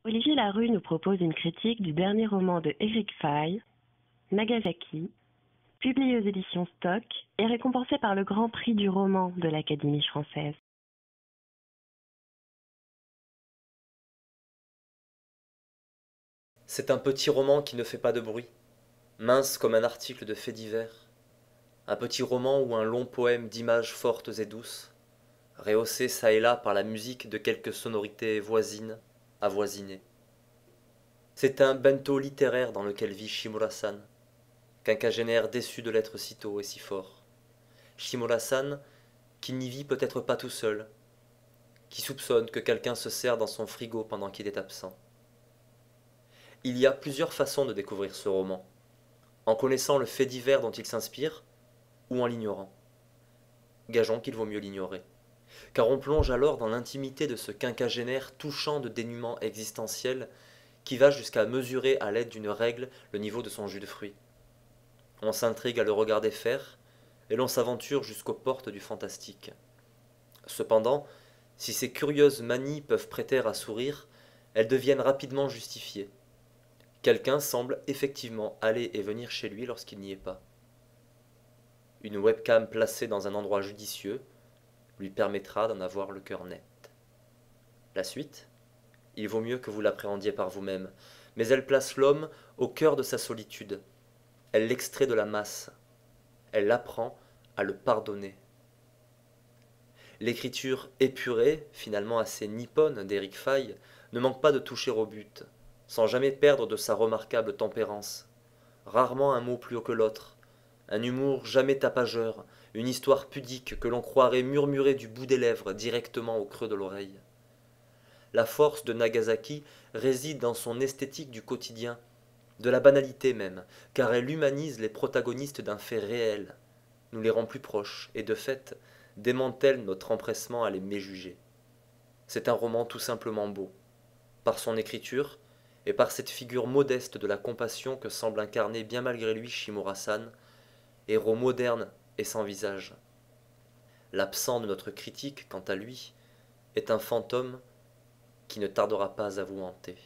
Olivier Larue nous propose une critique du dernier roman de Eric Faye, Nagasaki, publié aux éditions Stock et récompensé par le Grand Prix du roman de l'Académie française. C'est un petit roman qui ne fait pas de bruit, mince comme un article de faits divers. Un petit roman ou un long poème d'images fortes et douces, rehaussé çà et là par la musique de quelques sonorités voisines, avoisinées. C'est un bento littéraire dans lequel vit Shimura-san, quinquagénaire déçu de l'être si tôt et si fort. Shimura-san, qui n'y vit peut-être pas tout seul, qui soupçonne que quelqu'un se sert dans son frigo pendant qu'il est absent. Il y a plusieurs façons de découvrir ce roman, en connaissant le fait divers dont il s'inspire, ou en l'ignorant. Gageons qu'il vaut mieux l'ignorer, car on plonge alors dans l'intimité de ce quinquagénaire touchant de dénuement existentiel qui va jusqu'à mesurer à l'aide d'une règle le niveau de son jus de fruits. On s'intrigue à le regarder faire, et l'on s'aventure jusqu'aux portes du fantastique. Cependant, si ces curieuses manies peuvent prêter à sourire, elles deviennent rapidement justifiées. Quelqu'un semble effectivement aller et venir chez lui lorsqu'il n'y est pas. Une webcam placée dans un endroit judicieux lui permettra d'en avoir le cœur net. La suite, il vaut mieux que vous l'appréhendiez par vous-même, mais elle place l'homme au cœur de sa solitude. Elle l'extrait de la masse. Elle l'apprend à le pardonner. L'écriture épurée, finalement assez nippone d'Éric Faye, ne manque pas de toucher au but, sans jamais perdre de sa remarquable tempérance. Rarement un mot plus haut que l'autre, un humour jamais tapageur, une histoire pudique que l'on croirait murmurer du bout des lèvres directement au creux de l'oreille. La force de Nagasaki réside dans son esthétique du quotidien, de la banalité même, car elle humanise les protagonistes d'un fait réel, nous les rend plus proches, et de fait, démantèle notre empressement à les méjuger. C'est un roman tout simplement beau, par son écriture, et par cette figure modeste de la compassion que semble incarner bien malgré lui Shimura-san, héros moderne et sans visage. L'absent de notre critique, quant à lui, est un fantôme qui ne tardera pas à vous hanter.